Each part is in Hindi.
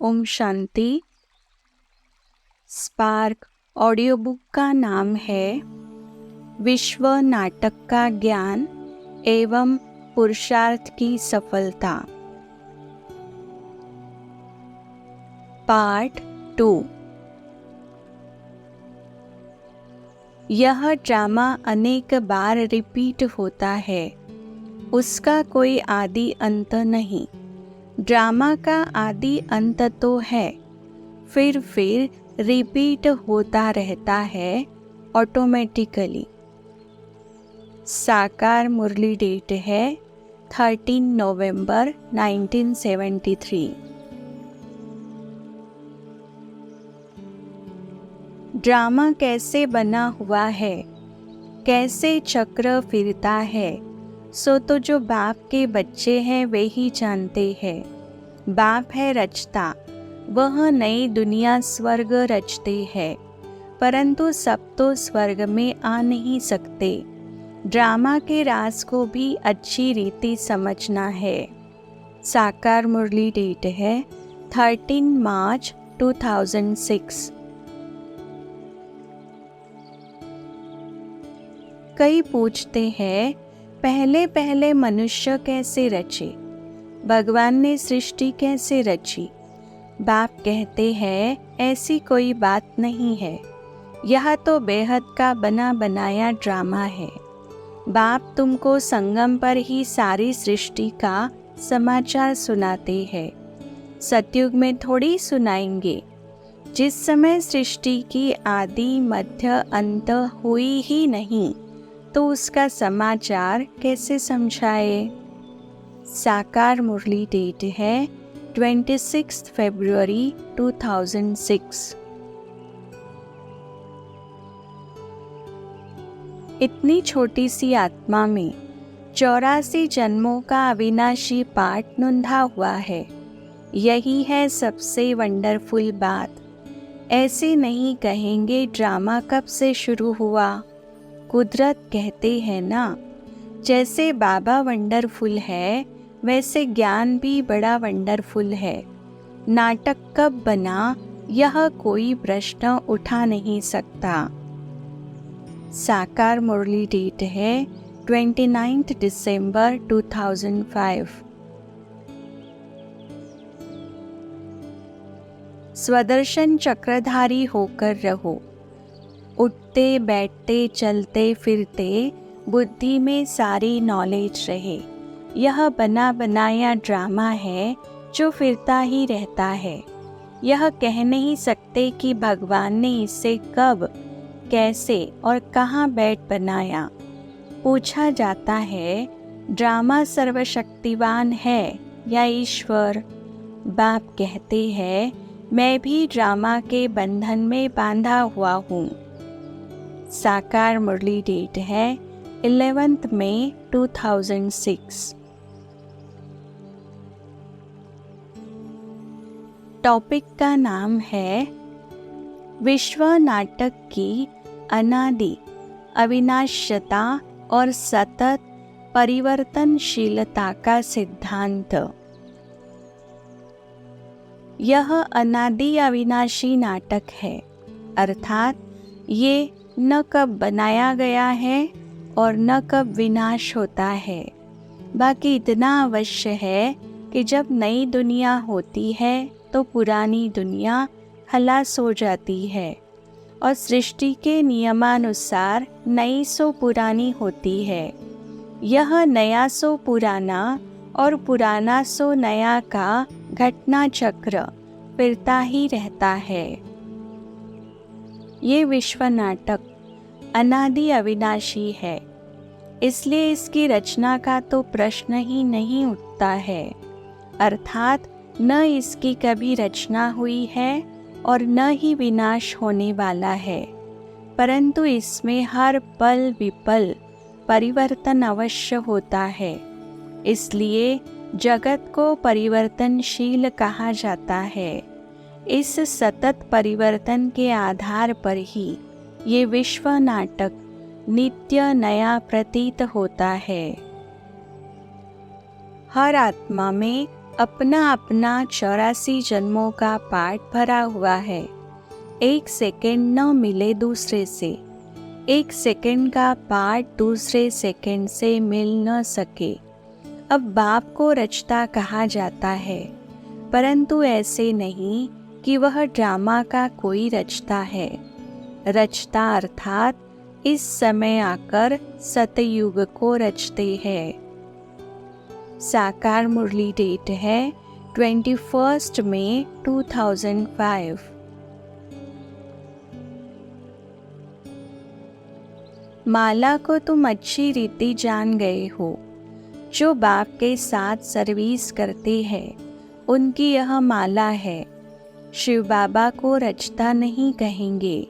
Om Shanti. Spark audio book का नाम है विश्व नाटक का ज्ञान एवं पुरुषार्थ की सफलता, पार्ट 2। यह ड्रामा अनेक बार रिपीट होता है, उसका कोई आदि अंत नहीं। ड्रामा का आदि अंत तो है, फिर रिपीट होता रहता है ऑटोमेटिकली। साकार मुरली डेट है 13 नवंबर 1973। ड्रामा कैसे बना हुआ है, कैसे चक्र फिरता है, सो तो जो बाप के बच्चे हैं वे ही जानते हैं। बाप है रचता, वह नई दुनिया स्वर्ग रचते हैं, परंतु सब तो स्वर्ग में आ नहीं सकते। ड्रामा के राज को भी अच्छी रीति समझना है। साकार मुरली डेट है 13 मार्च 2006। कई पूछते हैं पहले पहले मनुष्य कैसे रचे, भगवान ने सृष्टि कैसे रची। बाप कहते हैं ऐसी कोई बात नहीं है, यह तो बेहद का बना बनाया ड्रामा है। बाप तुमको संगम पर ही सारी सृष्टि का समाचार सुनाते हैं, सतयुग में थोड़ी सुनाएंगे। जिस समय सृष्टि की आदि मध्य अंत हुई ही नहीं, तो उसका समाचार कैसे समझाए। साकार मुरली डेट है 26 फरवरी 2006। इतनी छोटी सी आत्मा में 84 जन्मों का अविनाशी पाठ नुंधा हुआ है। यही है सबसे वंडरफुल बात। ऐसे नहीं कहेंगे ड्रामा कब से शुरू हुआ। कुदरत कहते हैं ना, जैसे बाबा वंडरफुल है वैसे ज्ञान भी बड़ा वंडरफुल है। नाटक कब बना यह कोई प्रश्न उठा नहीं सकता। साकार मुरली डेट है 29 दिसंबर 2005। स्वदर्शन चक्रधारी होकर रहो। उठते बैठते चलते फिरते बुद्धि में सारी नॉलेज रहे। यह बना बनाया ड्रामा है जो फिरता ही रहता है। यह कह नहीं सकते कि भगवान ने इसे कब, कैसे और कहाँ बैठ बनाया। पूछा जाता है ड्रामा सर्वशक्तिवान है या ईश्वर। बाप कहते हैं मैं भी ड्रामा के बंधन में बांधा हुआ हूँ। साकार मुरली डेट है 11 मई 2006। टॉपिक का नाम है विश्व नाटक की अनादि अविनाश्यता और सतत परिवर्तनशीलता का सिद्धांत। यह अनादि अविनाशी नाटक है, अर्थात ये न कब बनाया गया है और न कब विनाश होता है। बाकी इतना अवश्य है कि जब नई दुनिया होती है तो पुरानी दुनिया खलास हो जाती है और सृष्टि के नियमानुसार नई सो पुरानी होती है। यह नया सो पुराना और पुराना सो नया का घटना चक्र फिरता ही रहता है। ये विश्व नाटक अनादि अविनाशी है, इसलिए इसकी रचना का तो प्रश्न ही नहीं उठता है। अर्थात न इसकी कभी रचना हुई है और न ही विनाश होने वाला है, परंतु इसमें हर पल विपल परिवर्तन अवश्य होता है। इसलिए जगत को परिवर्तनशील कहा जाता है। इस सतत परिवर्तन के आधार पर ही ये विश्व नाटक नित्य नया प्रतीत होता है। हर आत्मा में अपना अपना 84 जन्मों का पाठ भरा हुआ है। एक सेकंड न मिले दूसरे से, एक सेकंड का पाठ दूसरे सेकंड से मिल न सके। अब बाप को रचता कहा जाता है, परंतु ऐसे नहीं कि वह ड्रामा का कोई रचता है। रचता अर्थात इस समय आकर सतयुग को रचते हैं। साकार मुरली डेट है 21 मई 2005। माला को तुम अच्छी रीति जान गए हो। जो बाप के साथ सर्विस करते हैं उनकी यह माला है। शिव बाबा को रचता नहीं कहेंगे।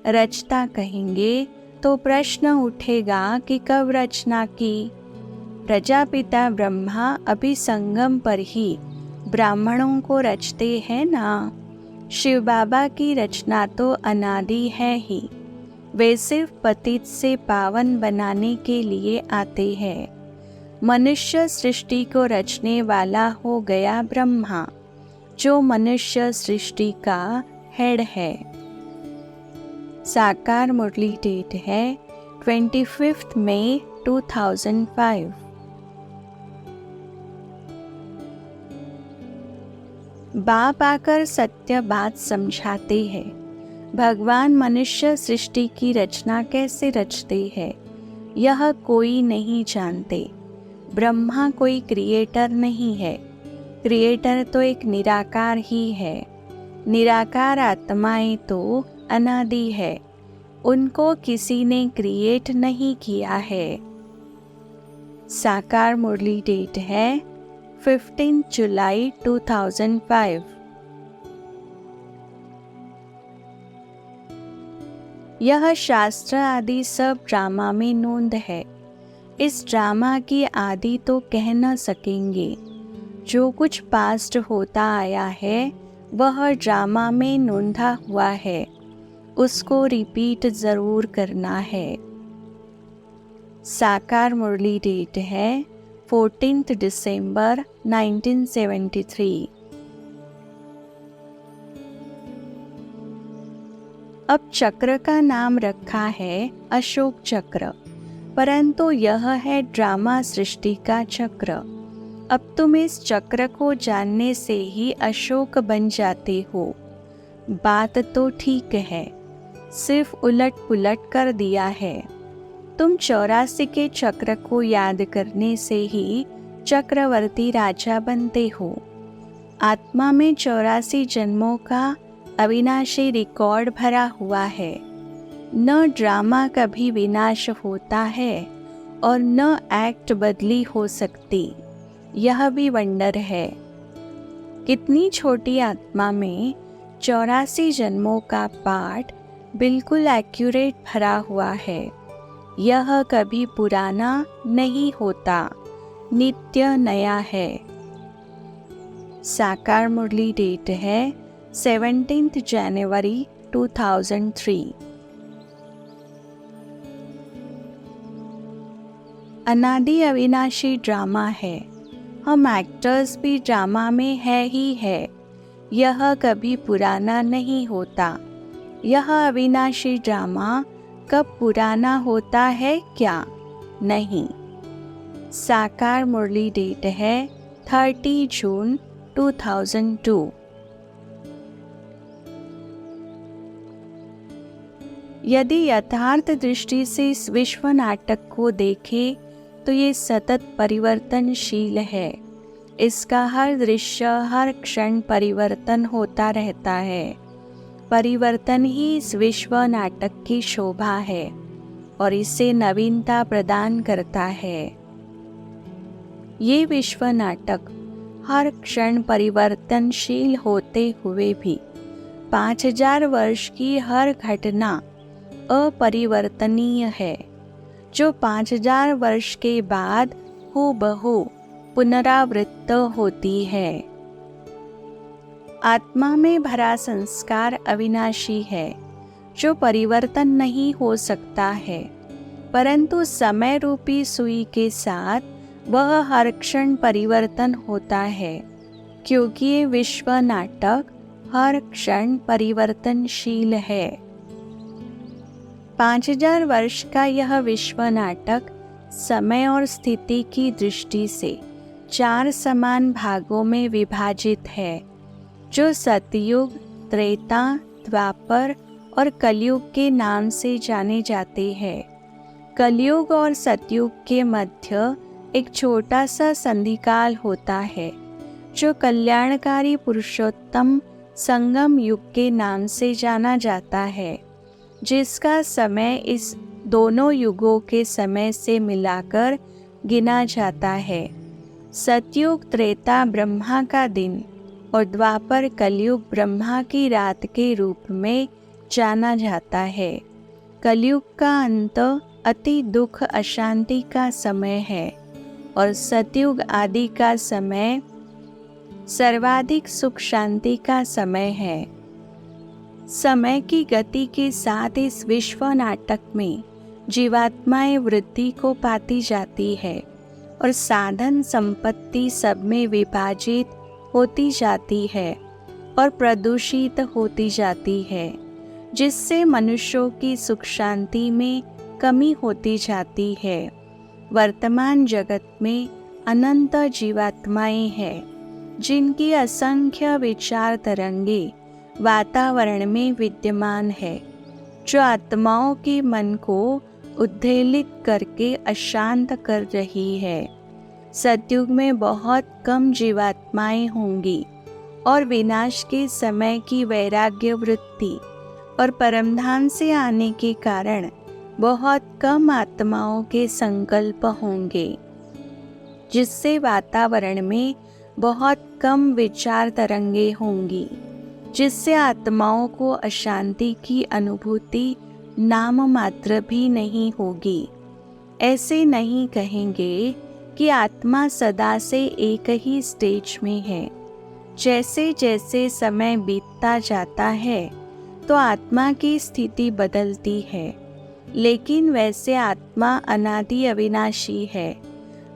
रचता कहेंगे तो प्रश्न उठेगा कि कब रचना की। प्रजापिता ब्रह्मा अभी संगम पर ही ब्राह्मणों को रचते हैं ना। शिव बाबा की रचना तो अनादि है ही। वे सिर्फ पतित से पावन बनाने के लिए आते हैं। मनुष्य सृष्टि को रचने वाला हो गया ब्रह्मा, जो मनुष्य सृष्टि का हेड है। साकार मुरली डेट है 25 मई 2005। बाप आकर सत्य बात समझाते हैं। भगवान मनुष्य सृष्टि की रचना कैसे रचते हैं यह कोई नहीं जानते। ब्रह्मा कोई क्रिएटर नहीं है। क्रिएटर तो एक निराकार ही है। निराकार आत्माएं तो अनादि है। उनको किसी ने क्रिएट नहीं किया है। साकार मुरली डेट है 15 जुलाई 2005। यह शास्त्र आदि सब ड्रामा में नोंद है। इस ड्रामा की आदि तो कह न सकेंगे। जो कुछ पास्ट होता आया है वह ड्रामा में नोंधा हुआ है, उसको रिपीट जरूर करना है। साकार मुरली डेट है 14 दिसंबर 1973। अब चक्र का नाम रखा है अशोक चक्र, परंतु यह है ड्रामा सृष्टि का चक्र। अब तुम इस चक्र को जानने से ही अशोक बन जाते हो। बात तो ठीक है, सिर्फ उलट पुलट कर दिया है। तुम 84 के चक्र को याद करने से ही चक्रवर्ती राजा बनते हो। आत्मा में 84 जन्मों का अविनाशी रिकॉर्ड भरा हुआ है। न ड्रामा कभी विनाश होता है और न एक्ट बदली हो सकती। यह भी वंडर है। कितनी छोटी आत्मा में 84 जन्मों का पाठ बिल्कुल एक्यूरेट भरा हुआ है। यह कभी पुराना नहीं होता, नित्य नया है। साकार मुरली डेट है 17 जनवरी 2003। अनादि अविनाशी ड्रामा है। हम एक्टर्स भी ड्रामा में है ही है। यह कभी पुराना नहीं होता। यह अविनाशी ड्रामा कब पुराना होता है क्या? नहीं। साकार मुरली डेट है 30 जून 2002। यदि यथार्थ दृष्टि से इस विश्व नाटक को देखें तो ये सतत परिवर्तनशील है। इसका हर दृश्य हर क्षण परिवर्तन होता रहता है। परिवर्तन ही इस विश्व नाटक की शोभा है और इसे नवीनता प्रदान करता है। ये विश्व नाटक हर क्षण परिवर्तनशील होते हुए भी 5000 वर्ष की हर घटना अपरिवर्तनीय है, जो 5000 वर्ष के बाद हूबहू पुनरावृत्त होती है। आत्मा में भरा संस्कार अविनाशी है, जो परिवर्तन नहीं हो सकता है, परंतु समय रूपी सुई के साथ वह हर क्षण परिवर्तन होता है क्योंकि ये विश्व नाटक हर क्षण परिवर्तनशील है। 5000 वर्ष का यह विश्व नाटक समय और स्थिति की दृष्टि से 4 समान भागों में विभाजित है, जो सतयुग, त्रेता, द्वापर और कलयुग के नाम से जाने जाते हैं। कलयुग और सतयुग के मध्य एक छोटा सा संधिकाल होता है, जो कल्याणकारी पुरुषोत्तम संगम युग के नाम से जाना जाता है, जिसका समय इस दोनों युगों के समय से मिलाकर गिना जाता है। सतयुग त्रेता ब्रह्मा का दिन और द्वापर कलयुग ब्रह्मा की रात के रूप में जाना जाता है। कलयुग का अंत अति दुख अशांति का समय है और सतयुग आदि का समय सर्वाधिक सुख शांति का समय है। समय की गति के साथ इस विश्व नाटक में जीवात्माएं वृद्धि को पाती जाती है और साधन संपत्ति सब में विभाजित होती जाती है और प्रदूषित होती जाती है, जिससे मनुष्यों की सुख शांति में कमी होती जाती है। वर्तमान जगत में अनंत जीवात्माएं हैं, जिनकी असंख्य विचार तरंगे वातावरण में विद्यमान है, जो आत्माओं के मन को उद्वेलित करके अशांत कर रही है। सतयुग में बहुत कम जीवात्माएं होंगी और विनाश के समय की वैराग्य वृत्ति और परमधाम से आने के कारण बहुत कम आत्माओं के संकल्प होंगे, जिससे वातावरण में बहुत कम विचार तरंगे होंगी, जिससे आत्माओं को अशांति की अनुभूति नाम मात्र भी नहीं होगी। ऐसे नहीं कहेंगे कि आत्मा सदा से एक ही स्टेज में है। जैसे जैसे समय बीतता जाता है तो आत्मा की स्थिति बदलती है, लेकिन वैसे आत्मा अनादि अविनाशी है।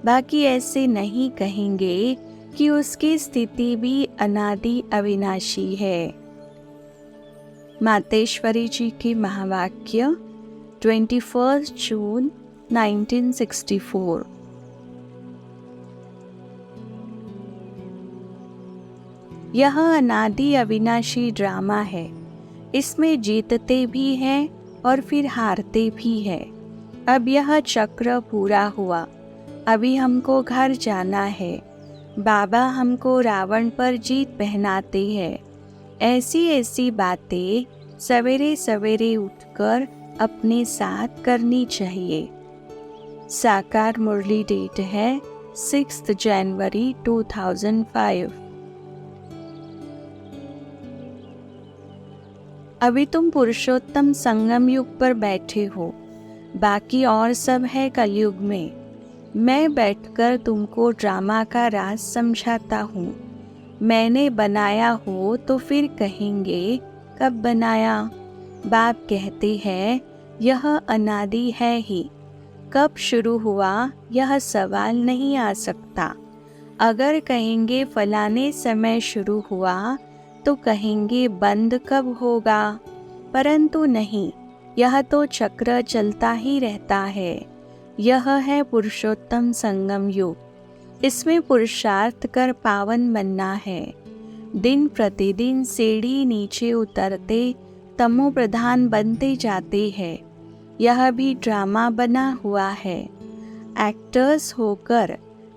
बाकी ऐसे नहीं कहेंगे कि उसकी स्थिति भी अनादि अविनाशी है। मातेश्वरी जी की महावाक्य 21 जून 1964। यह अनादि अविनाशी ड्रामा है। इसमें जीतते भी हैं और फिर हारते भी हैं। अब यह चक्र पूरा हुआ। अभी हमको घर जाना है। बाबा हमको रावण पर जीत पहनाते हैं। ऐसी ऐसी बातें सवेरे सवेरे उठकर अपने साथ करनी चाहिए। साकार मुरली डेट है 6 जनवरी 2005। अभी तुम पुरुषोत्तम संगम युग पर बैठे हो, बाकी और सब है कलयुग में। मैं बैठकर तुमको ड्रामा का राज समझाता हूँ। मैंने बनाया हो तो फिर कहेंगे कब बनाया। बाप कहते हैं यह अनादि है ही। कब शुरू हुआ यह सवाल नहीं आ सकता। अगर कहेंगे फलाने समय शुरू हुआ तो कहेंगे बंद कब होगा, परंतु नहीं, यह तो चक्र चलता ही रहता है। यह है पुरुषोत्तम संगम युग। इसमें पुरुषार्थ कर पावन बनना है। दिन प्रतिदिन सीढ़ी नीचे उतरते तमो प्रधान बनते जाते हैं। यह भी ड्रामा बना हुआ है। एक्टर्स होकर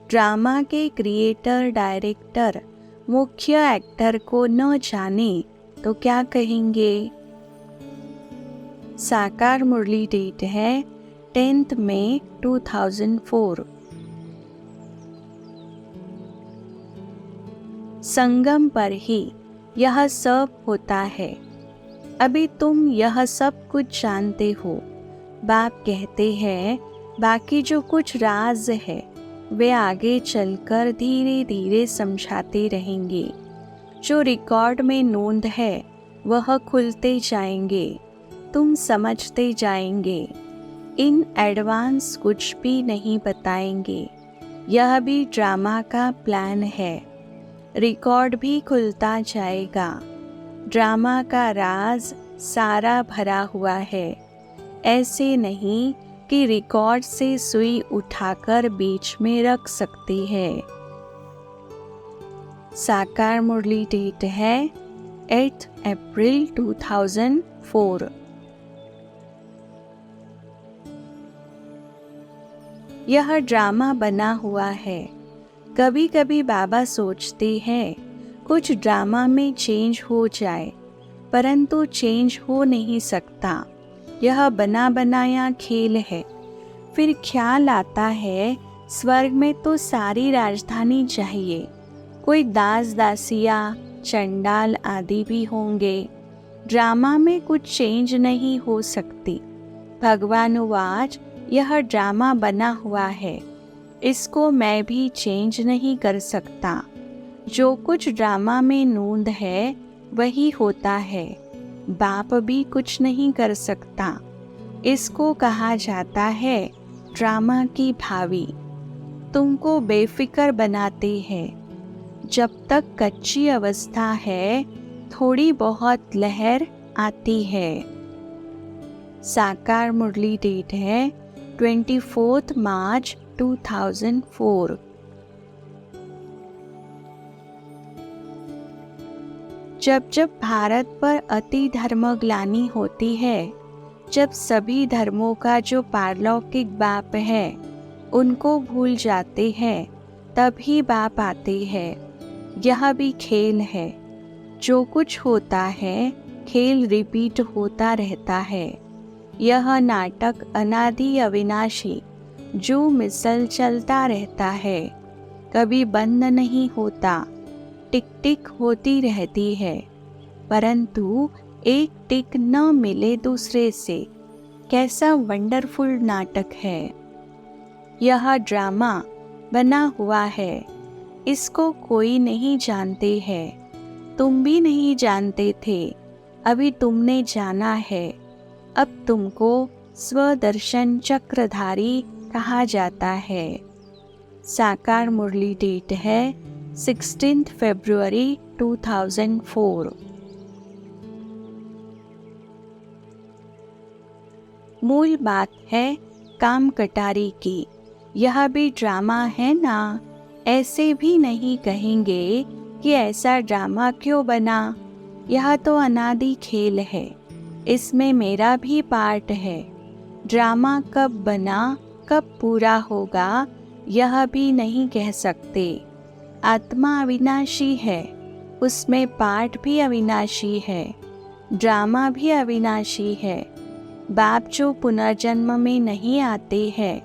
ड्रामा के क्रिएटर डायरेक्टर मुख्य एक्टर को न जाने तो क्या कहेंगे। साकार मुरली डेट है 10 मई 2004। संगम पर ही यह सब होता है। अभी तुम यह सब कुछ जानते हो। बाप कहते हैं बाकी जो कुछ राज है वे आगे चलकर धीरे धीरे समझाते रहेंगे। जो रिकॉर्ड में नोंद है वह खुलते जाएंगे, तुम समझते जाएंगे। इन एडवांस कुछ भी नहीं बताएंगे। यह भी ड्रामा का प्लान है। रिकॉर्ड भी खुलता जाएगा। ड्रामा का राज सारा भरा हुआ है। ऐसे नहीं कि रिकॉर्ड से सुई उठाकर बीच में रख सकती है। साकार मुरली डेट है 8 अप्रैल 2004। यह ड्रामा बना हुआ है। कभी कभी बाबा सोचते हैं कुछ ड्रामा में चेंज हो जाए, परंतु चेंज हो नहीं सकता। यह बना बनाया खेल है। फिर ख्याल आता है स्वर्ग में तो सारी राजधानी चाहिए, कोई दास दासिया चंडाल आदि भी होंगे। ड्रामा में कुछ चेंज नहीं हो सकती। भगवानुवाच यह ड्रामा बना हुआ है, इसको मैं भी चेंज नहीं कर सकता। जो कुछ ड्रामा में नूंद है वही होता है। बाप भी कुछ नहीं कर सकता। इसको कहा जाता है ड्रामा की भावी। तुमको बेफिक्र बनाते हैं। जब तक कच्ची अवस्था है थोड़ी बहुत लहर आती है। साकार मुरली डेट है 24 मार्च 2004। जब जब भारत पर अति धर्मग्लानि होती है, जब सभी धर्मों का जो पारलौकिक बाप है उनको भूल जाते हैं, तभी बाप आते हैं। यह भी खेल है। जो कुछ होता है खेल रिपीट होता रहता है। यह नाटक अनादि अविनाशी जो मिसल चलता रहता है, कभी बंद नहीं होता। टिक टिक होती रहती है, परंतु एक टिक न मिले दूसरे से। कैसा वंडरफुल नाटक है। यह ड्रामा बना हुआ है। इसको कोई नहीं जानते है। तुम भी नहीं जानते थे, अभी तुमने जाना है। अब तुमको स्वदर्शन चक्रधारी कहा जाता है। साकार मुरली डेट है 16 फरवरी 2004। मूल बात है काम कटारी की। यह भी ड्रामा है ना। ऐसे भी नहीं कहेंगे कि ऐसा ड्रामा क्यों बना। यह तो अनादि खेल है। इसमें मेरा भी पार्ट है। ड्रामा कब बना कब पूरा होगा यह भी नहीं कह सकते। आत्मा अविनाशी है, उसमें पार्ट भी अविनाशी है, ड्रामा भी अविनाशी है। बाप जो पुनर्जन्म में नहीं आते हैं,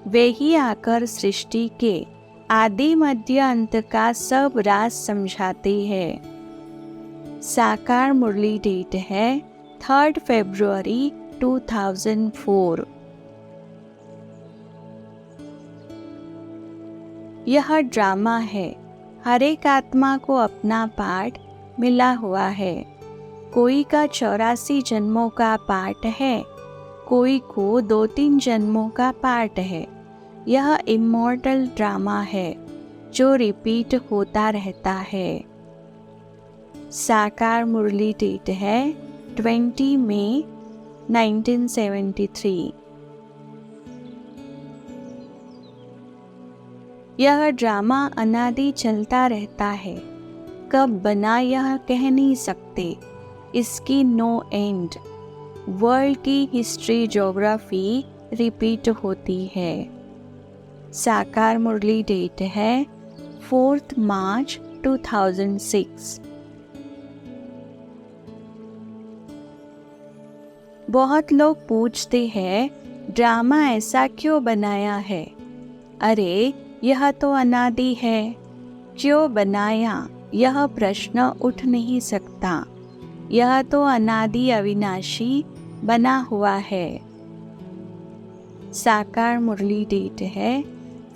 वे ही आकर सृष्टि के आदि मध्य अंत का सब राज समझाते हैं। साकार मुरली डेट है 3 फरवरी 2004। यह ड्रामा है। हर एक आत्मा को अपना पार्ट मिला हुआ है। कोई का 84 जन्मों का पार्ट है, कोई को 2-3 जन्मों का पार्ट है। यह इमॉर्टल ड्रामा है जो रिपीट होता रहता है। साकार मुरली डेट है 20 मई 1973। यह ड्रामा अनादि चलता रहता है। कब बना यह कह नहीं सकते। इसकी नो एंड। वर्ल्ड की हिस्ट्री ज्योग्राफी रिपीट होती है। साकार मुरली डेट है 4 मार्च 2006। बहुत लोग पूछते हैं ड्रामा ऐसा क्यों बनाया है। अरे यह तो अनादि है, क्यों बनाया यह प्रश्न उठ नहीं सकता। यह तो अनादि अविनाशी बना हुआ है। साकार मुरली डेट है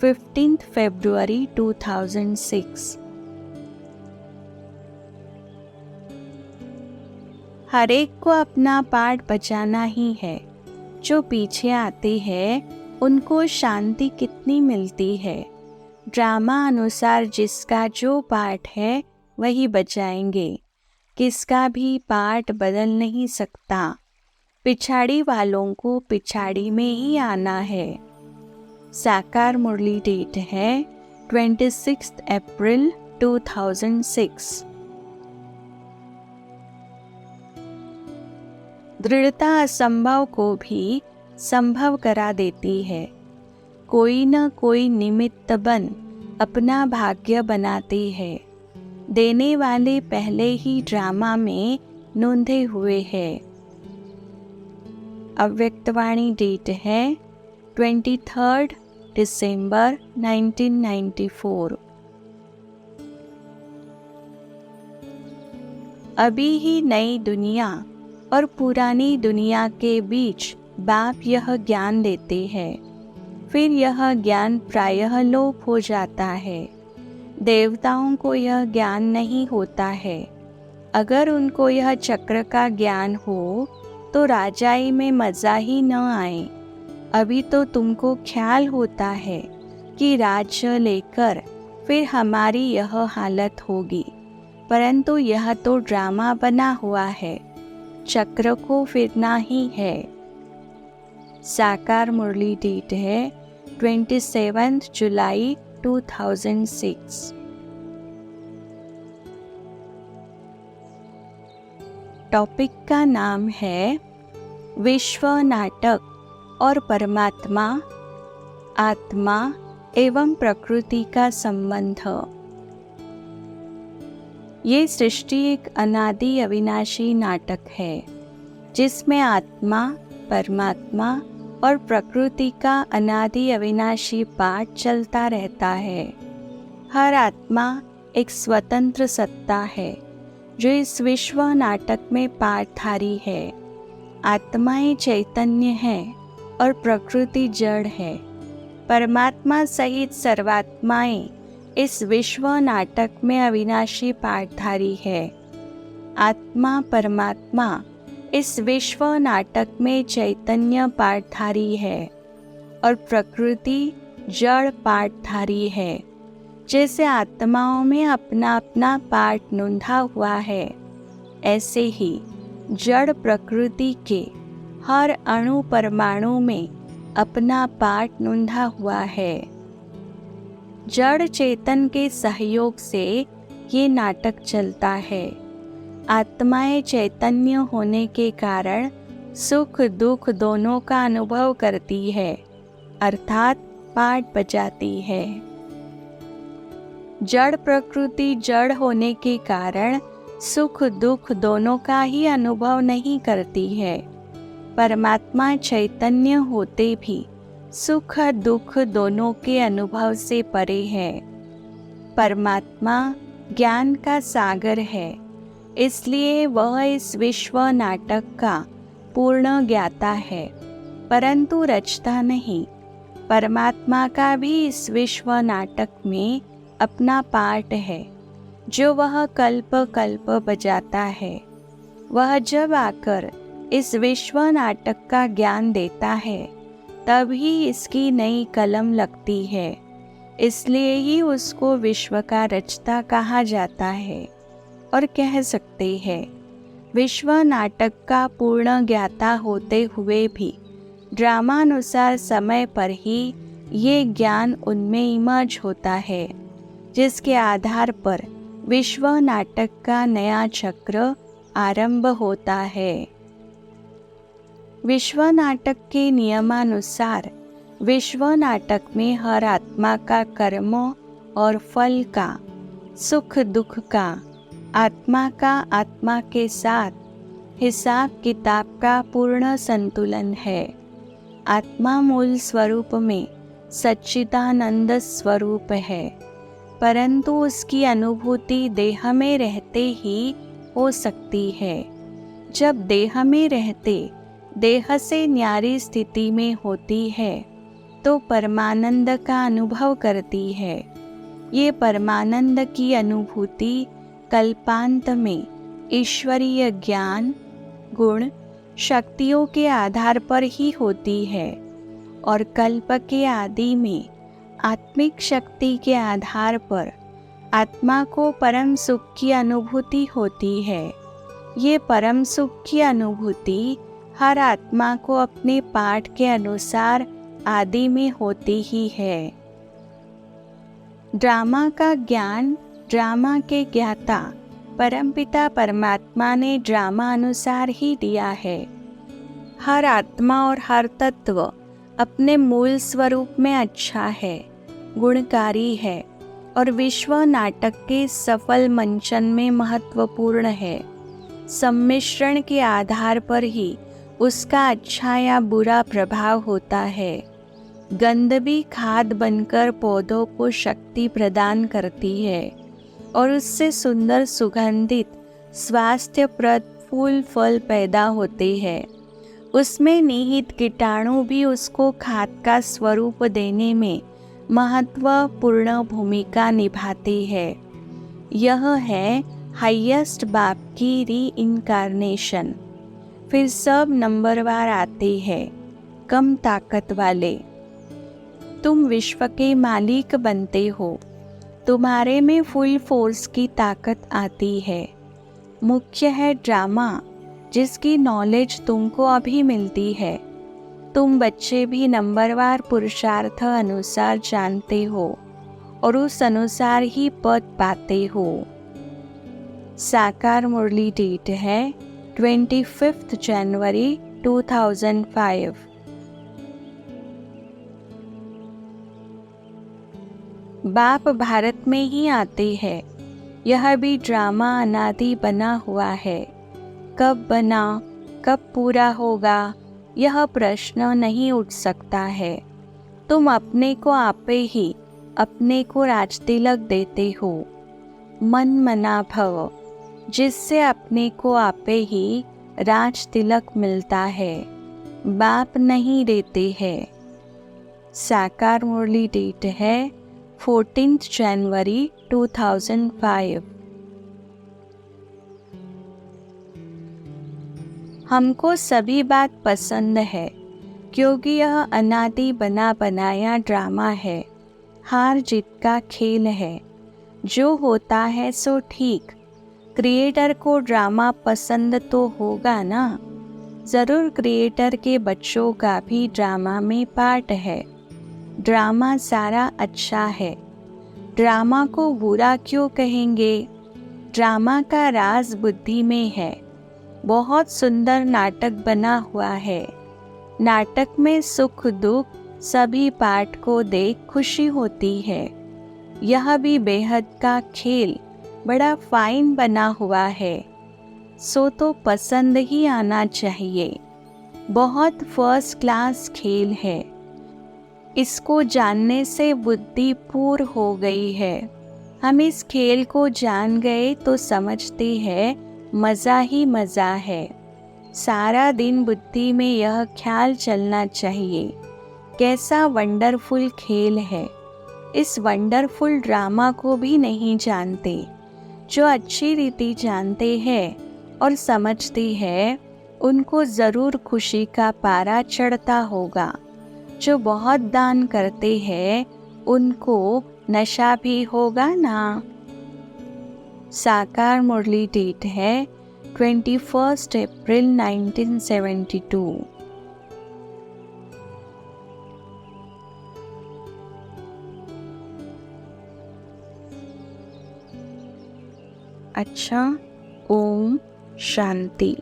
15 फरवरी 2006। हर एक को अपना पार्ट बचाना ही है। जो पीछे आते हैं उनको शांति कितनी मिलती है। ड्रामा अनुसार जिसका जो पार्ट है वही बजाएंगे, किसका भी पार्ट बदल नहीं सकता। पिछाड़ी वालों को पिछाड़ी में ही आना है। साकार मुरली डेट है 26 अप्रैल 2006। दृढ़ता असंभव को भी संभव करा देती है। कोई न कोई निमित्त बन अपना भाग्य बनाते हैं। देने वाले पहले ही ड्रामा में नोंधे हुए हैं। अव्यक्तवाणी डेट है 23 दिसंबर 1994। अभी ही नई दुनिया और पुरानी दुनिया के बीच बाप यह ज्ञान देते हैं, फिर यह ज्ञान प्रायः लोप हो जाता है। देवताओं को यह ज्ञान नहीं होता है। अगर उनको यह चक्र का ज्ञान हो तो राजाई में मज़ा ही न आए। अभी तो तुमको ख्याल होता है कि राज्य लेकर फिर हमारी यह हालत होगी, परंतु यह तो ड्रामा बना हुआ है, चक्र को फिरना ही है। साकार मुरली डेट है 27 जुलाई 2006। टॉपिक का नाम है विश्व नाटक और परमात्मा, आत्मा एवं प्रकृति का संबंध। ये सृष्टि एक अनादि अविनाशी नाटक है जिसमें आत्मा, परमात्मा और प्रकृति का अनादि अविनाशी पाठ चलता रहता है। हर आत्मा एक स्वतंत्र सत्ता है जो इस विश्व नाटक में पाठधारी है। आत्माएं चैतन्य है और प्रकृति जड़ है। परमात्मा सहित सर्वात्माएं इस विश्व नाटक में अविनाशी पाठधारी है। आत्मा परमात्मा इस विश्व नाटक में चैतन्य पाठधारी है और प्रकृति जड़ पाठधारी है। जैसे आत्माओं में अपना अपना पाठ नोंधा हुआ है, ऐसे ही जड़ प्रकृति के हर अणु परमाणु में अपना पाठ नोंधा हुआ है। जड़ चेतन के सहयोग से ये नाटक चलता है। आत्माएं चैतन्य होने के कारण सुख दुख दोनों का अनुभव करती है, अर्थात पाठ बजाती है। जड़ प्रकृति जड़ होने के कारण सुख दुख दोनों का ही अनुभव नहीं करती है। परमात्मा चैतन्य होते भी सुख दुख दोनों के अनुभव से परे है। परमात्मा ज्ञान का सागर है, इसलिए वह इस विश्व नाटक का पूर्ण ज्ञाता है, परंतु रचता नहीं। परमात्मा का भी इस विश्व नाटक में अपना पार्ट है जो वह कल्प कल्प बजाता है। वह जब आकर इस विश्व नाटक का ज्ञान देता है तभी इसकी नई कलम लगती है, इसलिए ही उसको विश्व का रचता कहा जाता है। और कह सकते हैं विश्व नाटक का पूर्ण ज्ञाता होते हुए भी ड्रामानुसार समय पर ही ये ज्ञान उनमें इमर्ज होता है, जिसके आधार पर विश्व नाटक का नया चक्र आरंभ होता है। विश्व नाटक के नियमानुसार विश्व नाटक में हर आत्मा का कर्म और फल का, सुख दुख का, आत्मा का आत्मा के साथ हिसाब किताब का पूर्ण संतुलन है। आत्मा मूल स्वरूप में सच्चिदानंद स्वरूप है, परंतु उसकी अनुभूति देह में रहते ही हो सकती है। जब देह में रहते देह से न्यारी स्थिति में होती है तो परमानंद का अनुभव करती है। ये परमानंद की अनुभूति कल्पांत में ईश्वरीय ज्ञान, गुण, शक्तियों के आधार पर ही होती है और कल्प के आदि में आत्मिक शक्ति के आधार पर आत्मा को परम सुख की अनुभूति होती है। ये परम सुख की अनुभूति हर आत्मा को अपने पाठ के अनुसार आदि में होती ही है। ड्रामा का ज्ञान ड्रामा के ज्ञाता परमपिता परमात्मा ने ड्रामा अनुसार ही दिया है। हर आत्मा और हर तत्व अपने मूल स्वरूप में अच्छा है, गुणकारी है और विश्व नाटक के सफल मंचन में महत्वपूर्ण है। सम्मिश्रण के आधार पर ही उसका अच्छा या बुरा प्रभाव होता है। गंध भी खाद बनकर पौधों को शक्ति प्रदान करती है और उससे सुंदर सुगंधित स्वास्थ्यप्रद फूल फल पैदा होते हैं। उसमें निहित कीटाणु भी उसको खाद का स्वरूप देने में महत्वपूर्ण भूमिका निभाते हैं। यह है हाईएस्ट बाप की रीइंकार्नेशन। फिर सब नंबरवार आते हैं, कम ताकत वाले। तुम विश्व के मालिक बनते हो, तुम्हारे में फुल फोर्स की ताकत आती है। मुख्य है ड्रामा, जिसकी नॉलेज तुमको अभी मिलती है। तुम बच्चे भी नंबरवार पुरुषार्थ अनुसार जानते हो और उस अनुसार ही पद पाते हो। साकार मुरली डेट है 25 जनवरी 2005। बाप भारत में ही आते हैं। यह भी ड्रामा अनादि बना हुआ है। कब बना, कब पूरा होगा, यह प्रश्न नहीं उठ सकता है। तुम अपने को आपे ही अपने को राजतिलक देते हो। मन मना भव, जिससे अपने को आपे ही राज तिलक मिलता है, बाप नहीं देते हैं। साकार मुरली डेट है 14 जनवरी 2005। हमको सभी बात पसंद है क्योंकि यह अनादि बना बनाया ड्रामा है। हार जीत का खेल है। जो होता है सो ठीक। क्रिएटर को ड्रामा पसंद तो होगा ना। ज़रूर क्रिएटर के बच्चों का भी ड्रामा में पार्ट है। ड्रामा सारा अच्छा है। ड्रामा को बुरा क्यों कहेंगे? ड्रामा का राज बुद्धि में है। बहुत सुंदर नाटक बना हुआ है। नाटक में सुख दुख सभी पार्ट को देख खुशी होती है। यह भी बेहद का खेल बड़ा फाइन बना हुआ है। सो तो पसंद ही आना चाहिए। बहुत फर्स्ट क्लास खेल है। इसको जानने से बुद्धि पूर्ण हो गई है। हम इस खेल को जान गए तो समझते हैं मज़ा ही मज़ा है। सारा दिन बुद्धि में यह ख्याल चलना चाहिए, कैसा वंडरफुल खेल है। इस वंडरफुल ड्रामा को भी नहीं जानते। जो अच्छी रीति जानते हैं और समझते हैं, उनको ज़रूर खुशी का पारा चढ़ता होगा। जो बहुत दान करते हैं, उनको नशा भी होगा ना। साकार मुरली डेट है 21 अप्रैल 1972। अच्छा, ओम शांति।